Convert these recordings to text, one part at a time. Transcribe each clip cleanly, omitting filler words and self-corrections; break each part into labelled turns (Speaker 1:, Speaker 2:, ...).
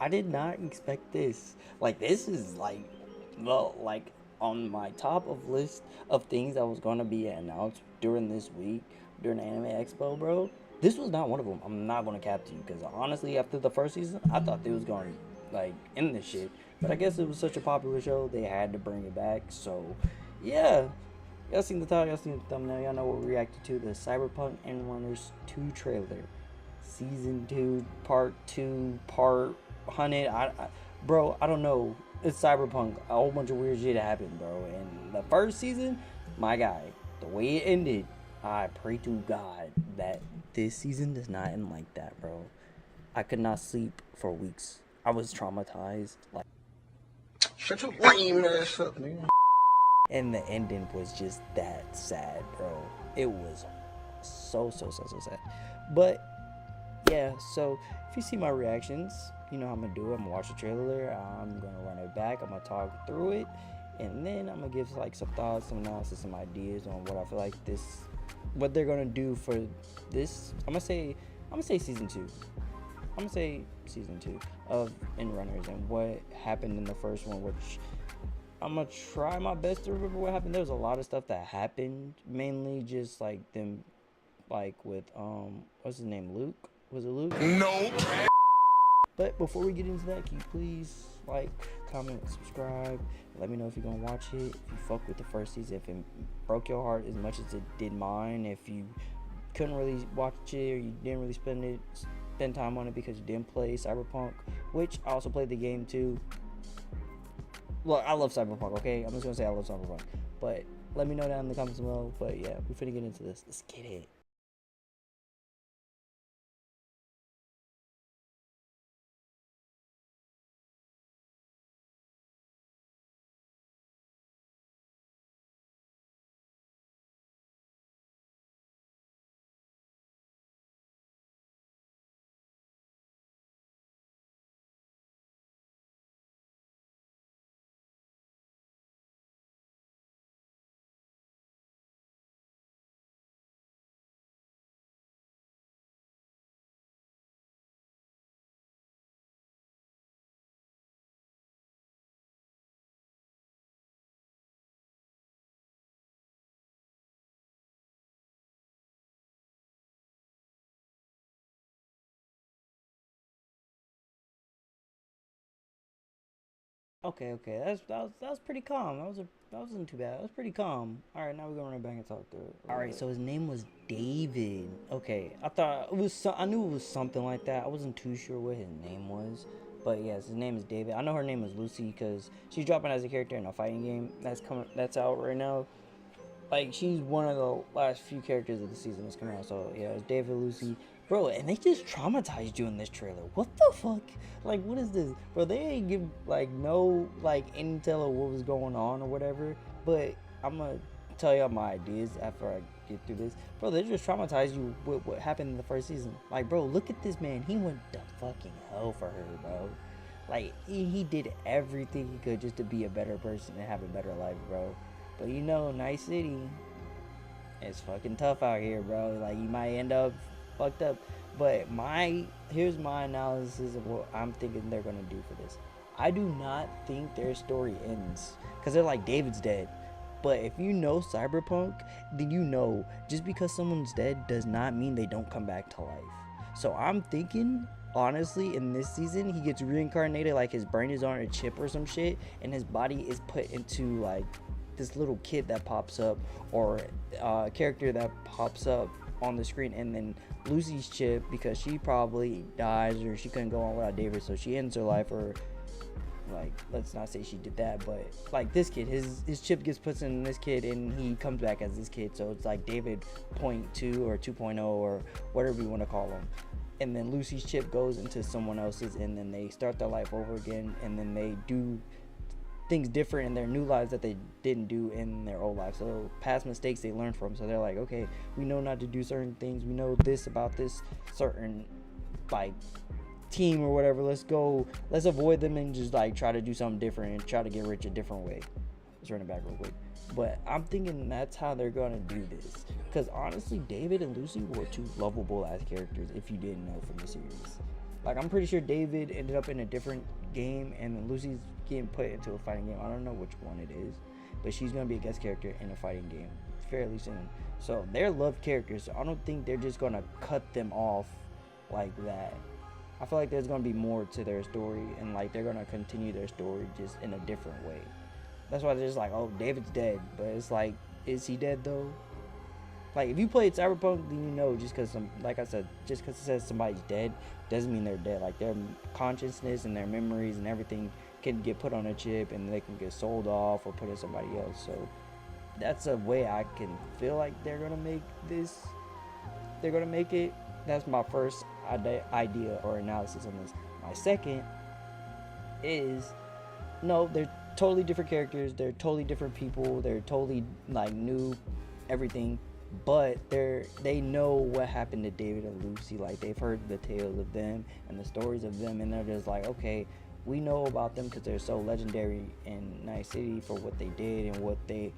Speaker 1: I did not expect this. Like, this is like on my top of list of things that was gonna be announced during this week during the Anime Expo, bro. This was not one of them. I'm not gonna cap to you because honestly, after the first season, I thought they was going to like end this shit. But I guess it was such a popular show, they had to bring it back. So, yeah. Y'all seen the title, y'all seen the thumbnail, y'all know what we reacted to the Cyberpunk EdgeRunners 2 trailer. Season 2, Part 2, Part 100. Bro, I don't know. It's Cyberpunk. A whole bunch of weird shit happened, bro. And the first season, my guy, the way it ended, I pray to God that this season does not end like that, bro. I could not sleep for weeks. I was traumatized. Like,
Speaker 2: shut your lame ass up, nigga.
Speaker 1: And the ending was just that sad, bro. It was so sad. But yeah, so if you see my reactions, you know how I'm gonna do it. I'm gonna watch the trailer, I'm gonna run it back, I'm gonna talk through it, and then I'm gonna give like some thoughts, some analysis, some ideas on what I feel like what they're gonna do for this. I'm gonna say season 2. I'm gonna say season 2 of EdgeRunners and what happened in the first one, which I'm gonna try my best to remember what happened. There was a lot of stuff that happened, mainly just like them, like with what's his name, Luke? Was it Luke?
Speaker 2: No.
Speaker 1: But before we get into that, can you please like, comment, subscribe, let me know if you're gonna watch it. If you fuck with the first season, if it broke your heart as much as it did mine, if you couldn't really watch it or you didn't really spend time on it because you didn't play Cyberpunk, which I also played the game too. Look, I love Cyberpunk, okay? I'm just gonna say I love Cyberpunk. But let me know down in the comments below. But yeah, we're finna get into this. Let's get it. Okay. That was pretty calm. That wasn't too bad. That was pretty calm. All right, now we're gonna run back and talk through it. All right, so his name was David. Okay, I thought it was. I knew it was something like that. I wasn't too sure what his name was, but yes, his name is David. I know her name is Lucy because she's dropping as a character in a fighting game that's out right now. Like, she's one of the last few characters of the season that's coming out. So yeah, it's David, Lucy, bro, and they just traumatized you in this trailer. What the fuck? Like, what is this, bro? They ain't give like no like intel of what was going on or whatever. But I'm gonna tell y'all my ideas after I get through this, bro. They just traumatized you with what happened in the first season. Like, bro, look at this man. He went to fucking hell for her, bro. Like, he did everything he could just to be a better person and have a better life, bro. But you know, Night City, it's fucking tough out here, bro. Like, you might end up fucked up. But here's my analysis of what I'm thinking they're gonna do for this. I do not think their story ends because they're like, David's dead. But if you know Cyberpunk, then you know just because someone's dead does not mean they don't come back to life. So I'm thinking, honestly, in this season, he gets reincarnated, like his brain is on a chip or some shit, and his body is put into like this little kid that pops up, or a character that pops up on the screen, and then Lucy's chip, because she probably dies or she couldn't go on without David, so she ends her life, or like, let's not say she did that, but like this kid, his chip gets put in this kid and he comes back as this kid, so it's like David point 2 or 2.0 or whatever you want to call him. And then Lucy's chip goes into someone else's, and then they start their life over again, and then they do things different in their new lives that they didn't do in their old life. So past mistakes they learned from, so they're like, okay, we know not to do certain things, we know this about this certain like team or whatever, let's avoid them and just like try to do something different and try to get rich a different way. Let's run it back real quick. But I'm thinking that's how they're gonna do this, because honestly, David and Lucy were two lovable ass characters if you didn't know from the series. Like, I'm pretty sure David ended up in a different game, and then Lucy's getting put into a fighting game. I don't know which one it is, but she's gonna be a guest character in a fighting game fairly soon. So they're loved characters. So I don't think they're just gonna cut them off like that. I feel like there's gonna be more to their story, and like they're gonna continue their story just in a different way. That's why they're just like, oh, David's dead, but it's like, is he dead though? Like, if you played Cyberpunk, then you know, just because like I said, just because it says somebody's dead doesn't mean they're dead. Like, their consciousness and their memories and everything can get put on a chip, and they can get sold off or put in somebody else. So that's a way I can feel like they're gonna make this. They're gonna make it. That's my first idea or analysis on this. My second is, no, they're totally different characters. They're totally different people. They're totally like new, everything. But they know what happened to David and Lucy. Like, they've heard the tales of them and the stories of them, and they're just like, okay, we know about them because they're so legendary in Night City for what they did and what they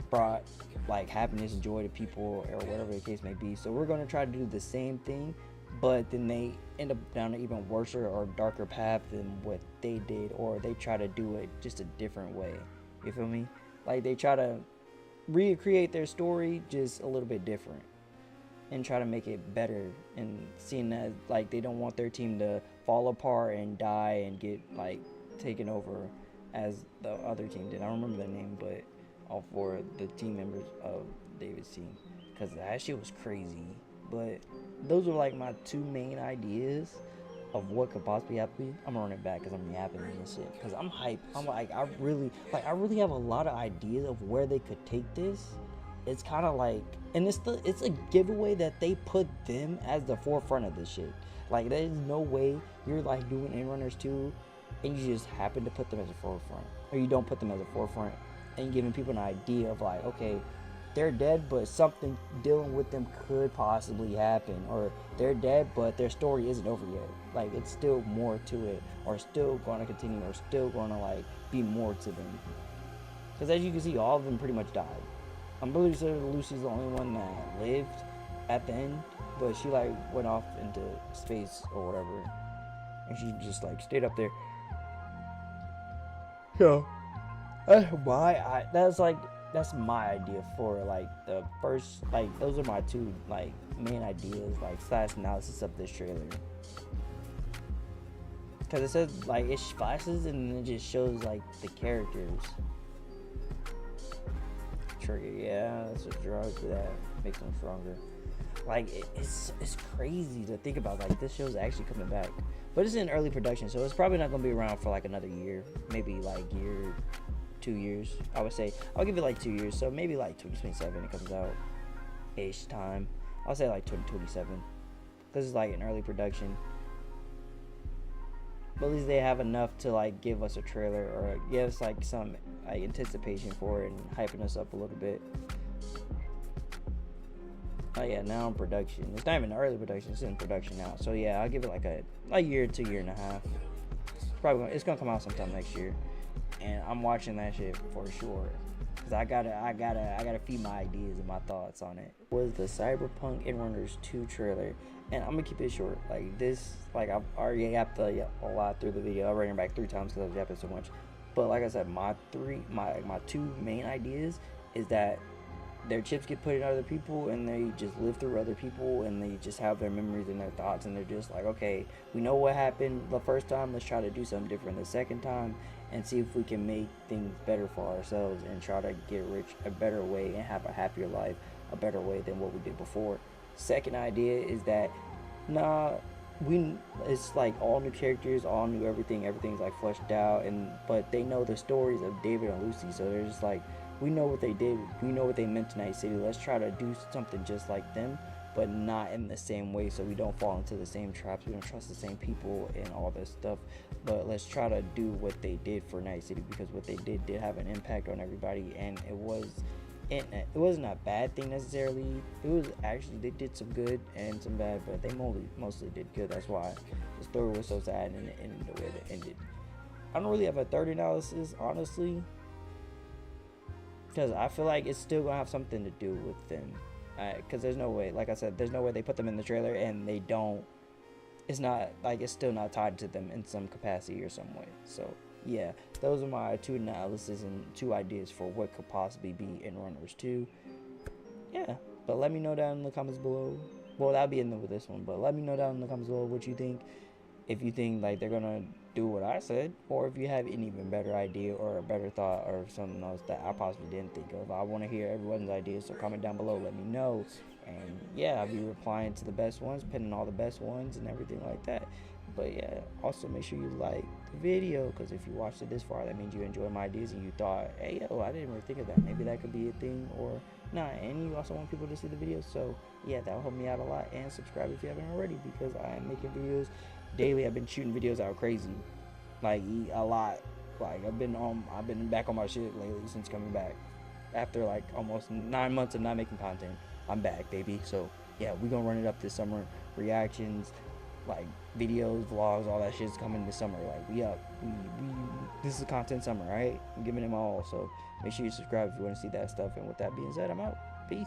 Speaker 1: brought, like, happiness and joy to people or whatever the case may be. So we're going to try to do the same thing, but then they end up down an even worse or darker path than what they did, or they try to do it just a different way. You feel me? Like, they try to recreate their story just a little bit different and try to make it better, and seeing that, like, they don't want their team to fall apart and die and get, like, taken over as the other team did. I don't remember their name, but all four of the team members of David's team, because that shit was crazy. But those are like my two main ideas of what could possibly happen. I'm gonna run it back because I'm yapping and shit, because I'm hyped. I'm like, I really have a lot of ideas of where they could take this. It's kind of like, and it's a giveaway that they put them as the forefront of this shit. Like, there's no way you're like doing EdgeRunners 2 and you just happen to put them as a forefront, or you don't put them as a forefront, and giving people an idea of like, okay, they're dead, but something dealing with them could possibly happen, or they're dead, but their story isn't over yet. Like, it's still more to it, or still going to continue, or still going to like be more to them. Because as you can see, all of them pretty much died. I'm pretty sure Lucy's the only one that lived at the end, but she like went off into space or whatever, and she just like stayed up there. So that's my idea for like the first, like, those are my two like main ideas, like slash analysis of this trailer. Because it says like it flashes and then it just shows like the characters. Trigger, yeah, that's a drug that makes them stronger. Like, it's crazy to think about. Like, this show's actually coming back, but it's in early production, so it's probably not gonna be around for like another year, maybe like 2 years. I would say I'll give it like 2 years, so maybe like 2027 it comes out ish time. I'll say like 2027 because it's like in early production. But at least they have enough to like give us a trailer or give us like some like anticipation for it and hyping us up a little bit. Oh yeah, now in production. It's not even early production, it's in production now. So yeah, I'll give it like a year to year and a half. It's gonna come out sometime next year, and I'm watching that shit for sure. Cause I gotta feed my ideas and my thoughts on it. Was the Cyberpunk EdgeRunners 2 trailer, and I'm gonna keep it short. Like this, like I've already yapped a lot through the video. I ran it back 3 times because I was yapping so much. But like I said, my two main ideas is that their chips get put in other people and they just live through other people and they just have their memories and their thoughts, and they're just like, okay, we know what happened the first time, let's try to do something different the second time and see if we can make things better for ourselves and try to get rich a better way and have a happier life a better way than what we did before. Second idea is that it's like all new characters, all new everything's like fleshed out, but they know the stories of David and Lucy, so they're just like, we know what they did, we know what they meant to Night City, let's try to do something just like them, but not in the same way, so we don't fall into the same traps, we don't trust the same people and all this stuff, but let's try to do what they did for Night City, because what they did have an impact on everybody, and it wasn't a bad thing necessarily. It was actually, they did some good and some bad, but they mostly did good. That's why the story was so sad and it ended the way it ended. I don't really have a third analysis, honestly, because I feel like it's still gonna have something to do with them. Because there's no way, like I said, there's no way they put them in the trailer and they don't it's not like it's still not tied to them in some capacity or some way. So yeah, those are my two analysis and two ideas for what could possibly be in Runners 2. Yeah, but let me know down in the comments below. Well, that'll be in there with this one, but let me know down in the comments below what you think. If you think like they're gonna do what I said, or if you have an even better idea or a better thought or something else that I possibly didn't think of. I want to hear everyone's ideas, so comment down below, let me know. And yeah, I'll be replying to the best ones, pinning all the best ones and everything like that. But yeah, also make sure you like the video, because if you watched it this far, that means you enjoyed my ideas and you thought, hey yo, I didn't really think of that, maybe that could be a thing, or not. And you also want people to see the video, so yeah, that'll help me out a lot. And subscribe if you haven't already, because I am making videos daily. I've been shooting videos out crazy, like a lot. Like I've been back on my shit lately since coming back after like almost 9 months of not making content. I'm back, baby. So yeah, we gonna run it up this summer. Reactions, like videos, vlogs, all that shit's coming this summer. Like we up. We this is a content summer, right? I'm giving it my all. So make sure you subscribe if you want to see that stuff. And with that being said, I'm out. Peace.